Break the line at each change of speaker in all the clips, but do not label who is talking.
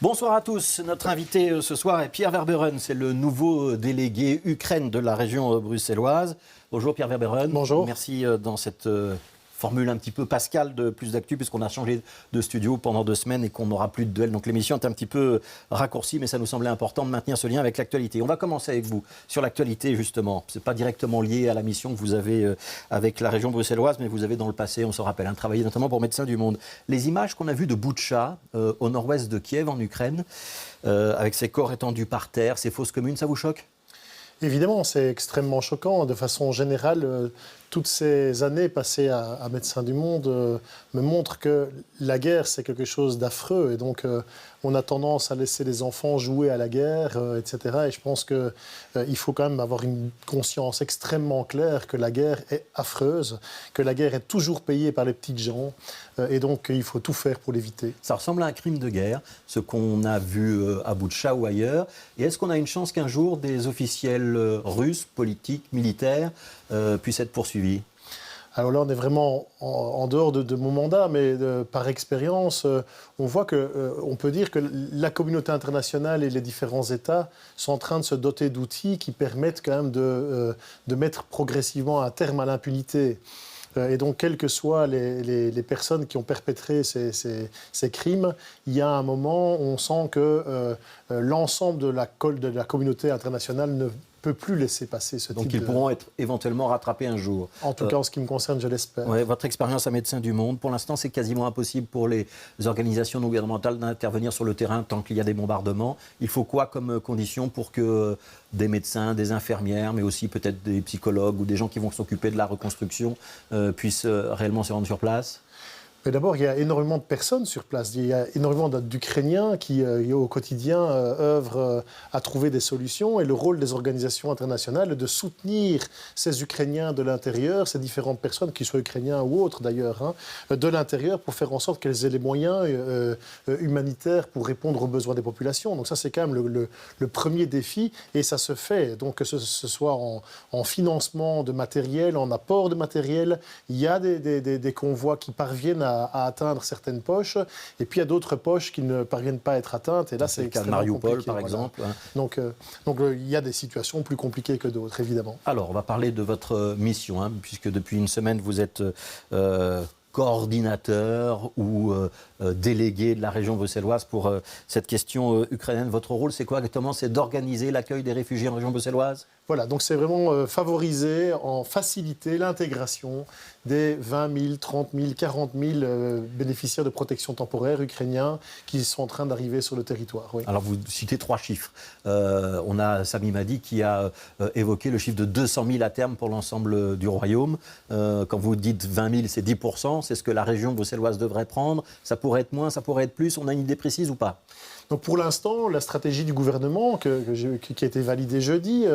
Bonsoir à tous. Notre invité ce soir est Pierre Verberen. C'est le nouveau délégué Ukraine de la région bruxelloise. Bonjour Pierre Verberen.
Bonjour.
Merci dans cette formule un petit peu pascale de Plus d'actu, puisqu'on a changé de studio pendant 2 semaines et qu'on n'aura plus de duel. Donc l'émission est un petit peu raccourcie, mais ça nous semblait important de maintenir ce lien avec l'actualité. On va commencer avec vous sur l'actualité, justement. Ce n'est pas directement lié à la mission que vous avez avec la région bruxelloise, mais vous avez dans le passé, on se rappelle, travaillé notamment pour Médecins du Monde. Les images qu'on a vues de Boutcha, au nord-ouest de Kiev, en Ukraine, avec ces corps étendus par terre, ces fosses communes, ça vous choque ?
Évidemment, c'est extrêmement choquant. De façon générale, toutes ces années passées à Médecins du Monde me montrent que la guerre, c'est quelque chose d'affreux. Et donc, on a tendance à laisser les enfants jouer à la guerre, etc. Et je pense qu'il faut quand même avoir une conscience extrêmement claire que la guerre est affreuse, que la guerre est toujours payée par les petites gens. Et donc, il faut tout faire pour l'éviter.
Ça ressemble à un crime de guerre, ce qu'on a vu à Boutcha ou ailleurs. Et est-ce qu'on a une chance qu'un jour des officiels russes, politiques, militaires, puissent être poursuivis ?
Alors là, on est vraiment en dehors de mon mandat, mais par expérience, on voit qu'on peut dire que la communauté internationale et les différents États sont en train de se doter d'outils qui permettent quand même de mettre progressivement un terme à l'impunité. Et donc, quelles que soient les personnes qui ont perpétré ces crimes, il y a un moment où on sent que l'ensemble de la communauté internationale ne peut plus laisser passer ce
Donc
type
ils pourront être éventuellement rattrapés un jour.
En tout cas, en ce qui me concerne, je l'espère.
Ouais, votre expérience à Médecins du Monde, pour l'instant, c'est quasiment impossible pour les organisations non gouvernementales d'intervenir sur le terrain tant qu'il y a des bombardements. Il faut quoi comme condition pour que des médecins, des infirmières, mais aussi peut-être des psychologues ou des gens qui vont s'occuper de la reconstruction puissent réellement se rendre sur place ?
Mais d'abord, il y a énormément de personnes sur place. Il y a énormément d'Ukrainiens qui, au quotidien, œuvrent à trouver des solutions. Et le rôle des organisations internationales est de soutenir ces Ukrainiens de l'intérieur, ces différentes personnes, qu'ils soient Ukrainiens ou autres d'ailleurs, de l'intérieur, pour faire en sorte qu'elles aient les moyens humanitaires pour répondre aux besoins des populations. Donc ça, c'est quand même le premier défi. Et ça se fait. Donc que ce soit en financement de matériel, en apport de matériel, il y a des convois qui parviennent à atteindre certaines poches, et puis il y a d'autres poches qui ne parviennent pas à être atteintes, et là c'est extrêmement
Mariupol,
compliqué,
par exemple.
Donc il y a des situations plus compliquées que d'autres, évidemment.
Alors, on va parler de votre mission, puisque depuis une semaine, vous êtes coordinateur ou délégué de la région bruxelloise pour cette question ukrainienne. Votre rôle, c'est quoi exactement ? C'est d'organiser l'accueil des réfugiés en région bruxelloise ?
Voilà, donc c'est vraiment favoriser, faciliter l'intégration des 20 000, 30 000, 40 000 bénéficiaires de protection temporaire ukrainiens qui sont en train d'arriver sur le territoire. Oui.
Alors vous citez 3 chiffres. On a Sami Madi qui a évoqué le chiffre de 200 000 à terme pour l'ensemble du royaume. Quand vous dites 20 000, c'est 10%. C'est ce que la région bruxelloise devrait prendre. Ça pourrait être moins, ça pourrait être plus. On a une idée précise ou pas ?
Donc pour l'instant, la stratégie du gouvernement, qui a été validée jeudi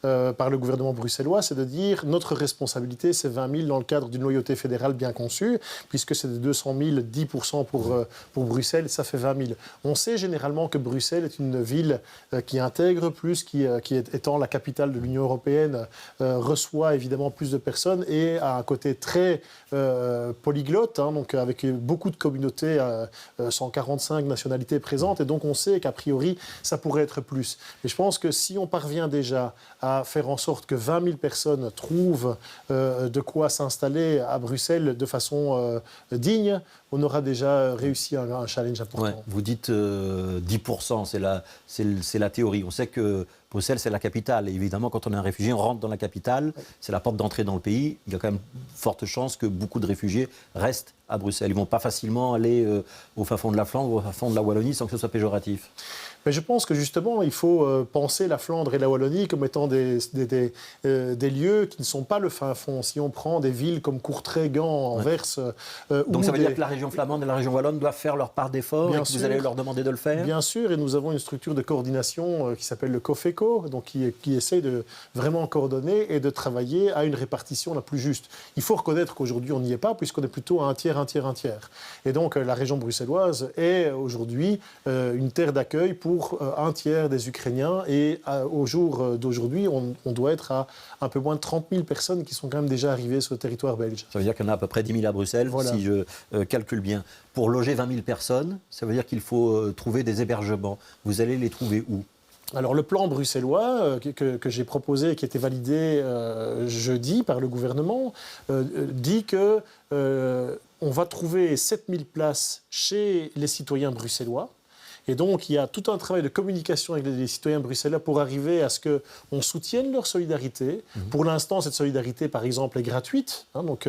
par le gouvernement bruxellois, c'est de dire notre responsabilité, c'est 20 000 dans le cadre d'une loyauté fédérale bien conçue, puisque c'est de 200 000, 10% pour Bruxelles, ça fait 20 000. On sait généralement que Bruxelles est une ville qui intègre plus, qui étant la capitale de l'Union européenne, reçoit évidemment plus de personnes et a un côté très polyglotte, donc avec beaucoup de communautés, 145 nationalités présentes. Et donc on sait qu'a priori, ça pourrait être plus. Et je pense que si on parvient déjà à faire en sorte que 20 000 personnes trouvent de quoi s'installer à Bruxelles de façon digne, on aura déjà réussi un challenge important.
Ouais, vous dites 10%, c'est la théorie. On sait que Bruxelles, c'est la capitale. Et évidemment, quand on est un réfugié, on rentre dans la capitale. C'est la porte d'entrée dans le pays. Il y a quand même forte chance que beaucoup de réfugiés restent à Bruxelles. Ils ne vont pas facilement aller au fin fond de la Flandre ou au fin fond de la Wallonie sans que ce soit péjoratif.
Mais je pense que justement, il faut penser la Flandre et la Wallonie comme étant des lieux qui ne sont pas le fin fond. Si on prend des villes comme Courtrai, Gand, Anvers...
Donc ça veut dire que la région flamande et la région wallonne doivent faire leur part d'efforts et que vous allez leur demander de le faire ?
Bien sûr, et nous avons une structure de coordination qui s'appelle le COFECO, donc qui essaie de vraiment coordonner et de travailler à une répartition la plus juste. Il faut reconnaître qu'aujourd'hui, on n'y est pas, puisqu'on est plutôt à un tiers, un tiers, un tiers. Et donc, la région bruxelloise est aujourd'hui une terre d'accueil pour pour un tiers des Ukrainiens. Et au jour d'aujourd'hui, on doit être à un peu moins de 30 000 personnes qui sont quand même déjà arrivées sur le territoire belge.
Ça veut dire qu'il y en a à peu près 10 000 à Bruxelles, voilà, si je calcule bien. Pour loger 20 000 personnes, ça veut dire qu'il faut trouver des hébergements. Vous allez les trouver où ?
Alors le plan bruxellois que j'ai proposé et qui a été validé jeudi par le gouvernement dit que on va trouver 7000 places chez les citoyens bruxellois. Et donc, il y a tout un travail de communication avec les citoyens bruxellois pour arriver à ce qu'on soutienne leur solidarité. Pour l'instant, cette solidarité, par exemple, est gratuite. Donc,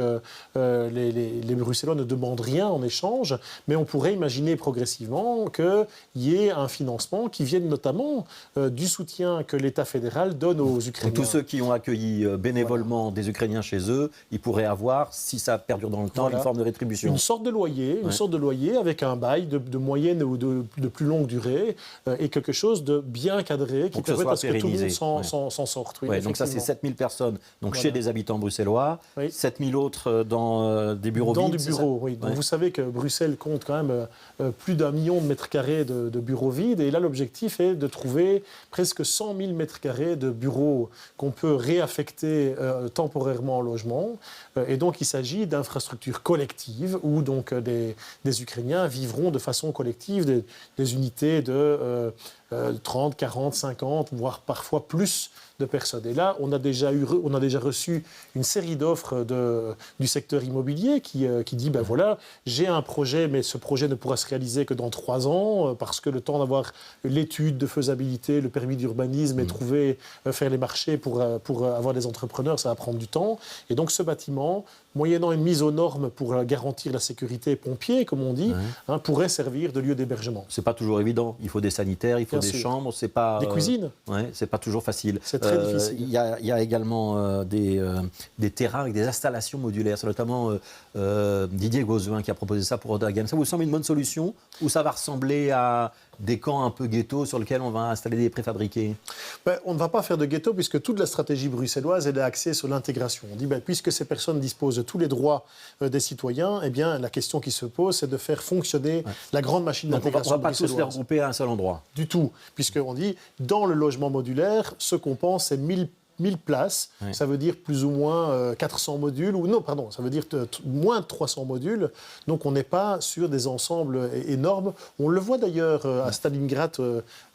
les Bruxellois ne demandent rien en échange. Mais on pourrait imaginer progressivement qu'il y ait un financement qui vienne notamment du soutien que l'État fédéral donne aux Ukrainiens.
Donc, tous ceux qui ont accueilli bénévolement des Ukrainiens chez eux, ils pourraient avoir, si ça perdure dans le temps, une forme de rétribution.
Une sorte de loyer, avec un bail de moyenne ou de plus longue durée et quelque chose de bien cadré qui permette à ce que tout le monde s'en sorte.
Oui, donc ça, c'est 7000 personnes chez des habitants bruxellois, 7000 autres dans des bureaux vides.
Dans du bureau, oui. Donc vous savez que Bruxelles compte quand même plus d'1 million de mètres carrés de bureaux vides. Et là, l'objectif est de trouver presque 100 000 mètres carrés de bureaux qu'on peut réaffecter temporairement en logement. Et donc, il s'agit d'infrastructures collectives où donc des Ukrainiens vivront de façon collective, des unités de 30, 40, 50, voire parfois plus de personnes. Et là, on a déjà reçu une série d'offres du secteur immobilier qui dit, ben voilà, j'ai un projet, mais ce projet ne pourra se réaliser que dans 3 ans, parce que le temps d'avoir l'étude de faisabilité, le permis d'urbanisme et faire les marchés pour avoir des entrepreneurs, ça va prendre du temps. Et donc ce bâtiment, moyennant une mise aux normes pour garantir la sécurité pompier, comme on dit, pourrait servir de lieu d'hébergement.
C'est pas toujours évident. Il faut des sanitaires, il faut des chambres, c'est pas...
Des cuisines.
C'est pas toujours facile.
C'est très difficile.
Il y a également des terrains avec des installations modulaires. C'est notamment Didier Gauzuin qui a proposé ça pour Oderghem. Ça vous semble une bonne solution ou ça va ressembler à des camps un peu ghetto sur lesquels on va installer des préfabriqués?
On ne va pas faire de ghetto puisque toute la stratégie bruxelloise est axée sur l'intégration. On dit puisque ces personnes disposent de tous les droits des citoyens, eh bien, la question qui se pose, c'est de faire fonctionner la grande machine d'intégration bruxelloise.
On ne va pas tous les regrouper à un seul endroit.
Du tout, puisqu'on dit, dans le logement modulaire, ce qu'on pense, c'est 1000 places, ça veut dire plus ou moins 400 modules, ça veut dire moins de 300 modules, donc on n'est pas sur des ensembles énormes. On le voit d'ailleurs à Stalingrad,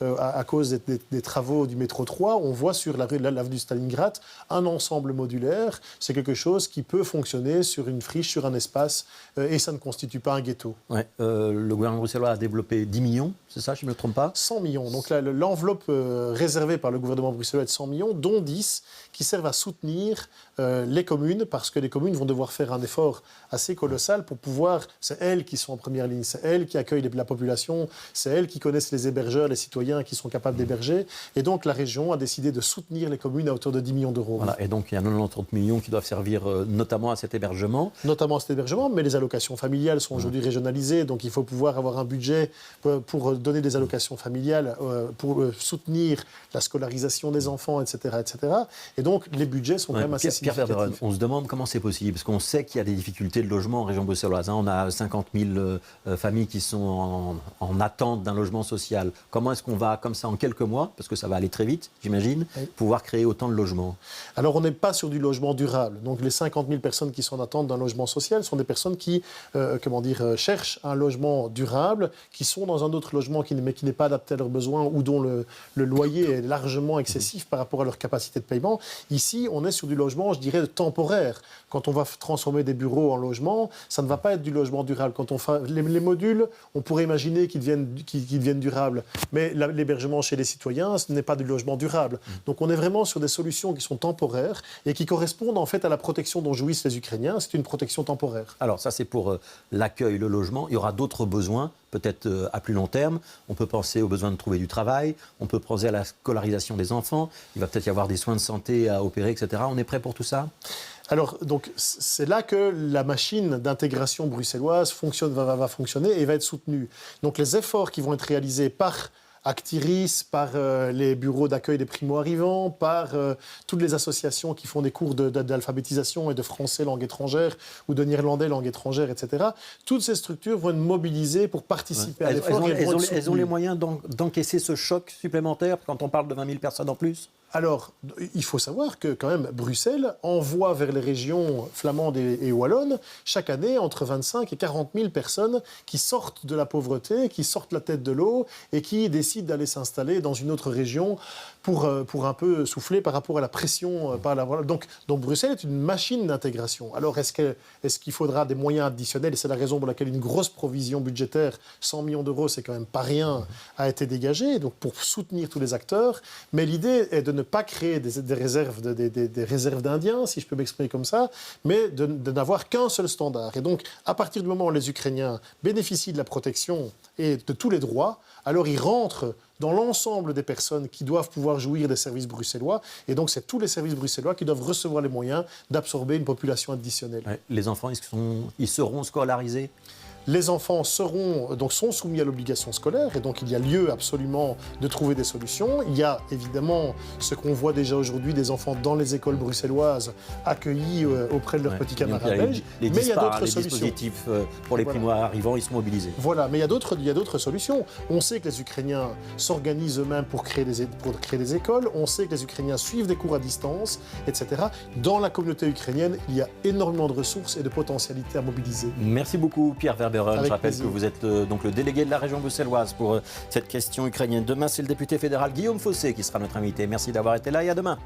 à cause des travaux du métro 3, on voit sur l'avenue Stalingrad un ensemble modulaire, c'est quelque chose qui peut fonctionner sur une friche, sur un espace, et ça ne constitue pas un ghetto.
Le gouvernement bruxellois a développé 10 millions, c'est ça, je ne me trompe pas?
100 millions, donc l'enveloppe réservée par le gouvernement bruxellois est de 100 millions, dont 10 qui servent à soutenir les communes, parce que les communes vont devoir faire un effort assez colossal pour pouvoir... C'est elles qui sont en première ligne, c'est elles qui accueillent la population, c'est elles qui connaissent les hébergeurs, les citoyens qui sont capables d'héberger. Et donc la région a décidé de soutenir les communes à hauteur de 10 millions d'euros.
Voilà, et donc il y a 90 millions qui doivent servir notamment à cet hébergement.
Notamment à cet hébergement, mais les allocations familiales sont aujourd'hui régionalisées, donc il faut pouvoir avoir un budget pour donner des allocations familiales, pour soutenir la scolarisation des enfants, etc., etc. Et donc, les budgets sont quand même assez significatifs.
Pierre Verderonne, on se demande comment c'est possible, parce qu'on sait qu'il y a des difficultés de logement en région bruxelloise. On a 50 000 familles qui sont en attente d'un logement social. Comment est-ce qu'on va, comme ça, en quelques mois, parce que ça va aller très vite, j'imagine, pouvoir créer autant de logements?
Alors, on n'est pas sur du logement durable. Donc, les 50 000 personnes qui sont en attente d'un logement social sont des personnes qui, cherchent un logement durable, qui sont dans un autre logement mais qui n'est pas adapté à leurs besoins ou dont le loyer est largement excessif par rapport à leur capacité de paiement. Ici, on est sur du logement, je dirais, temporaire. Quand on va transformer des bureaux en logement, ça ne va pas être du logement durable. Quand on fait les modules, on pourrait imaginer qu'ils deviennent durables. Mais l'hébergement chez les citoyens, ce n'est pas du logement durable. Donc on est vraiment sur des solutions qui sont temporaires et qui correspondent en fait à la protection dont jouissent les Ukrainiens. C'est une protection temporaire.
Alors ça, c'est pour l'accueil, le logement. Il y aura d'autres besoins, peut-être à plus long terme. On peut penser aux besoins de trouver du travail, on peut penser à la scolarisation des enfants, il va peut-être y avoir des soins de santé à opérer, etc. On est prêt pour tout ça?
Alors, donc, c'est là que la machine d'intégration bruxelloise va fonctionner et va être soutenue. Donc, les efforts qui vont être réalisés par Actiris, par les bureaux d'accueil des primo-arrivants, par toutes les associations qui font des cours d'alphabétisation et de français langue étrangère ou de néerlandais langue étrangère, etc. Toutes ces structures vont être mobilisées pour participer à l'effort.
Elles ont les moyens d'encaisser ce choc supplémentaire quand on parle de 20 000 personnes en plus?
Alors, il faut savoir que quand même Bruxelles envoie vers les régions flamandes et wallonnes chaque année entre 25 et 40 000 personnes qui sortent de la pauvreté, qui sortent la tête de l'eau et qui décident d'aller s'installer dans une autre région pour un peu souffler par rapport à la pression. Donc Bruxelles est une machine d'intégration. Alors est-ce qu'il faudra des moyens additionnels? Et c'est la raison pour laquelle une grosse provision budgétaire, 100 millions d'euros, c'est quand même pas rien, a été dégagée donc pour soutenir tous les acteurs. Mais l'idée est de ne pas créer des réserves d'Indiens, si je peux m'exprimer comme ça, mais de n'avoir qu'un seul standard. Et donc, à partir du moment où les Ukrainiens bénéficient de la protection et de tous les droits, alors ils rentrent dans l'ensemble des personnes qui doivent pouvoir jouir des services bruxellois. Et donc, c'est tous les services bruxellois qui doivent recevoir les moyens d'absorber une population additionnelle.
Ouais, les enfants, ils seront scolarisés?
Les enfants sont soumis à l'obligation scolaire et donc il y a lieu absolument de trouver des solutions. Il y a évidemment ce qu'on voit déjà aujourd'hui, des enfants dans les écoles bruxelloises accueillis auprès de leurs petits camarades belges.
Mais il y a d'autres solutions. Les dispositifs pour les primo-arrivants, ils sont mobilisés.
Voilà, mais il y a d'autres solutions. On sait que les Ukrainiens s'organisent eux-mêmes pour créer des écoles. On sait que les Ukrainiens suivent des cours à distance, etc. Dans la communauté ukrainienne, il y a énormément de ressources et de potentialités à mobiliser.
Merci beaucoup, Pierre Verbeeren. Je rappelle
plaisir.
que vous êtes donc le délégué de la région bruxelloise pour cette question ukrainienne. Demain, c'est le député fédéral Guillaume Fossé qui sera notre invité. Merci d'avoir été là et à demain.